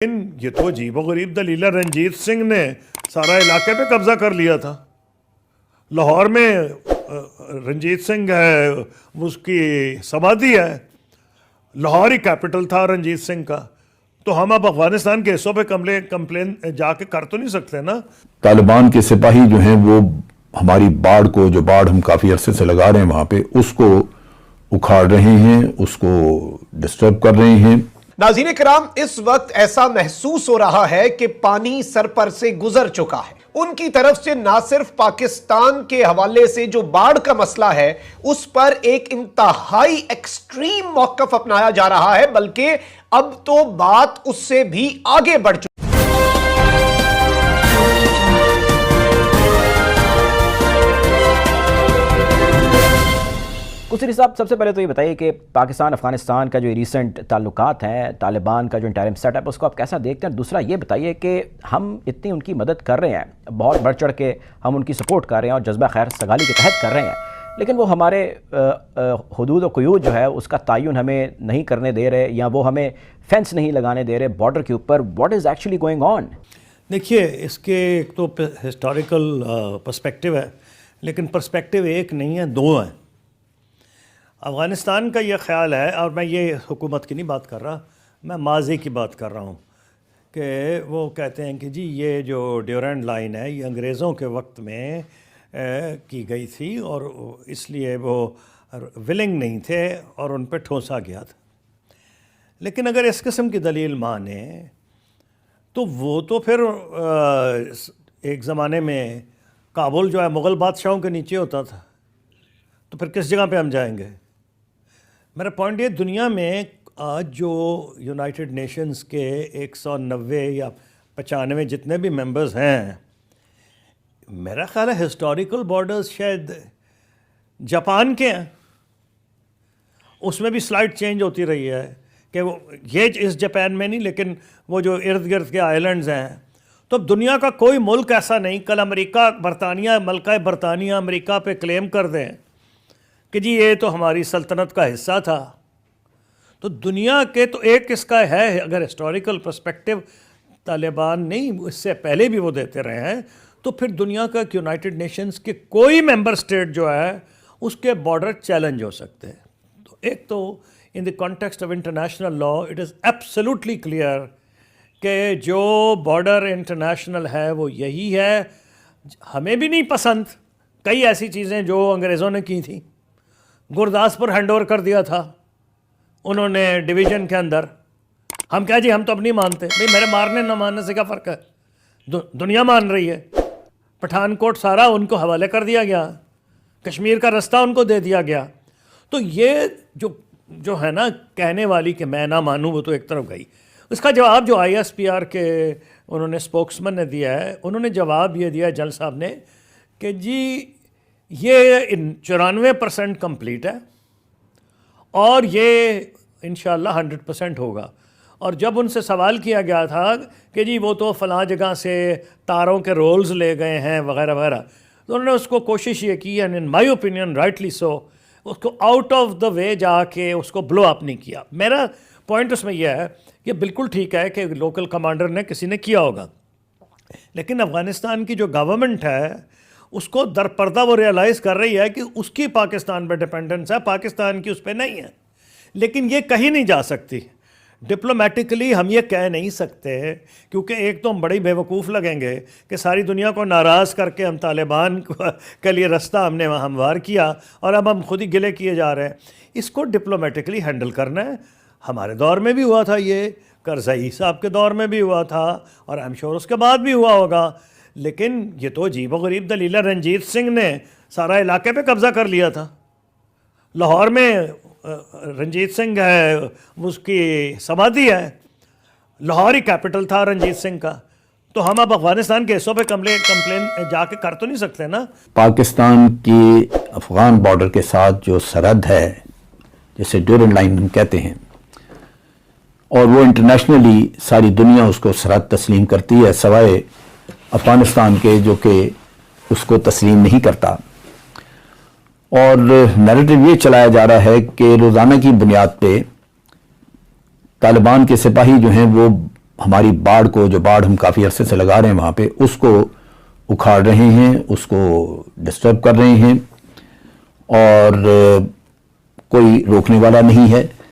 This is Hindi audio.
लेकिन ये तो अजीबोगरीब दलील है। रंजीत सिंह ने सारा इलाके पे कब्जा कर लिया था। लाहौर में रंजीत सिंह है, उसकी समाधि है। लाहौर ही कैपिटल था रंजीत सिंह का। तो हम अब अफगानिस्तान के हिस्सों पे कंप्लेन जाके कर तो नहीं सकते ना। तालिबान के सिपाही जो हैं वो हमारी बाढ़ को, जो बाढ़ हम काफी अरसे से लगा रहे हैं वहां पे, उसको उखाड़ रहे हैं, उसको डिस्टर्ब कर रहे हैं। नाज़रीन किराम, इस वक्त ऐसा महसूस हो रहा है कि पानी सर पर से गुजर चुका है। उनकी तरफ से ना सिर्फ पाकिस्तान के हवाले से जो बाढ़ का मसला है उस पर एक इंतहाई एक्सट्रीम मौकफ अपनाया जा रहा है, बल्कि अब तो बात उससे भी आगे बढ़ चुकी है। कुसरी साहब, सबसे पहले तो ये बताइए कि पाकिस्तान अफगानिस्तान का जो रिसेंट ताल्लुकात हैं, तालिबान का जो इंटरिम सेटअप, उसको आप कैसा देखते हैं? दूसरा ये बताइए कि हम इतनी उनकी मदद कर रहे हैं, बहुत बढ़ चढ़ के हम उनकी सपोर्ट कर रहे हैं और जज्बा खैर सगाली के तहत कर रहे हैं, लेकिन वो हमारे हुदूद और क़ुयूद जो है उसका तयन हमें नहीं करने दे रहे, या वो हमें फेंस नहीं लगाने दे रहे बॉर्डर के ऊपर। What is actually going on? देखिए, इसके एक तो हिस्टोरिकल पर्सपेक्टिव है, लेकिन पर्सपेक्टिव एक नहीं है, दो हैं। अफ़गानिस्तान का ये ख्याल है, और मैं ये हुकूमत की नहीं बात कर रहा, मैं माजी की बात कर रहा हूँ, कि वो कहते हैं कि जी ये जो ड्यूरेंट लाइन है ये अंग्रेज़ों के वक्त में की गई थी और इसलिए वो विलिंग नहीं थे और उन पर ठोसा गया था। लेकिन अगर इस किस्म की दलील माने तो वो तो फिर एक ज़माने में काबुल जो है मुग़ल बादशाहों के नीचे होता था, तो फिर किस जगह पे हम जाएंगे? मेरा पॉइंट ये, दुनिया में आज जो यूनाइटेड नेशंस के 190 या 95 जितने भी मेंबर्स हैं, मेरा ख्याल है हिस्टोरिकल बॉर्डर्स शायद जापान के हैं। उसमें भी स्लाइड चेंज होती रही है कि वो ये इस जापान में नहीं, लेकिन वो जो इर्द गिर्द के आइलैंड्स हैं। तो अब दुनिया का कोई मुल्क ऐसा नहीं, कल अमेरिका बरतानिया मलका बरतानिया अमेरिका पे क्लेम कर दें कि जी ये तो हमारी सल्तनत का हिस्सा था। तो दुनिया के तो एक किसका है, अगर हिस्टोरिकल पर्सपेक्टिव तालिबान नहीं, इससे पहले भी वो देते रहे हैं, तो फिर दुनिया का यूनाइटेड नेशंस के कोई मेंबर स्टेट जो है उसके बॉर्डर चैलेंज हो सकते हैं। तो एक तो in the context of international law it is absolutely clear कि जो बॉर्डर इंटरनेशनल है वो यही है। हमें भी नहीं पसंद कई ऐसी चीज़ें जो अंग्रेज़ों ने की थी। गुरदासपुर हैंडओवर कर दिया था उन्होंने डिवीज़न के अंदर। हम क्या जी, हम तो अब नहीं मानते। भाई मेरे मारने ना मानने से क्या फ़र्क है? दुनिया मान रही है। पठानकोट सारा उनको हवाले कर दिया गया, कश्मीर का रास्ता उनको दे दिया गया। तो ये जो है ना कहने वाली कि मैं ना मानूँ, वो तो एक तरफ गई। उसका जवाब जो ISPR के उन्होंने स्पोक्समैन ने दिया है, उन्होंने जवाब ये दिया जल साहब ने कि जी ये 94% कंप्लीट है और ये इंशाल्लाह 100% होगा। और जब उनसे सवाल किया गया था कि जी वो तो फ़लाँ जगह से तारों के रोल्स ले गए हैं वगैरह वगैरह, तो उन्होंने उसको कोशिश ये की, and in my opinion rightly so, उसको आउट ऑफ द वे जाके उसको ब्लो अप नहीं किया। मेरा पॉइंट उसमें यह है कि बिल्कुल ठीक है कि लोकल कमांडर ने किसी ने किया होगा, लेकिन अफ़गानिस्तान की जो गवर्नमेंट है उसको दरपर्दा वो रियलाइज़ कर रही है कि उसकी पाकिस्तान पर डिपेंडेंस है, पाकिस्तान की उस पर नहीं है। लेकिन ये कहीं नहीं जा सकती डिप्लोमेटिकली, हम ये कह नहीं सकते, क्योंकि एक तो हम बड़े बेवकूफ़ लगेंगे कि सारी दुनिया को नाराज़ करके हम तालिबान के लिए रास्ता हमने वहाँ हमवार किया और अब हम खुद ही गिले किए जा रहे हैं। इसको डिप्लोमेटिकली हैंडल करना है। हमारे दौर में भी हुआ था, ये करज़ई साहब के दौर में भी हुआ था, और आई एम श्योर उसके बाद भी हुआ होगा। लेकिन ये तो अजीबोगरीब दलील है। रंजीत सिंह ने सारा इलाके पे कब्जा कर लिया था। लाहौर में रंजीत सिंह है, उसकी समाधि है। लाहौर ही कैपिटल था रंजीत सिंह का। तो हम अब अफगानिस्तान के हिस्सों पे कंप्लेन जाके कर तो नहीं सकते ना। पाकिस्तान की अफगान बॉर्डर के साथ जो सरहद है, जिसे ड्यूरेंट लाइन हम कहते हैं, और वो इंटरनेशनली सारी दुनिया उसको सरहद तस्लीम करती है, सवाए अफगानिस्तान के जो कि उसको तस्लीम नहीं करता। और नैरेटिव ये चलाया जा रहा है कि रोज़ाना की बुनियाद पे तालिबान के सिपाही जो हैं वो हमारी बाढ़ को, जो बाढ़ हम काफ़ी अरसे से लगा रहे हैं वहाँ पे, उसको उखाड़ रहे हैं, उसको डिस्टर्ब कर रहे हैं और कोई रोकने वाला नहीं है।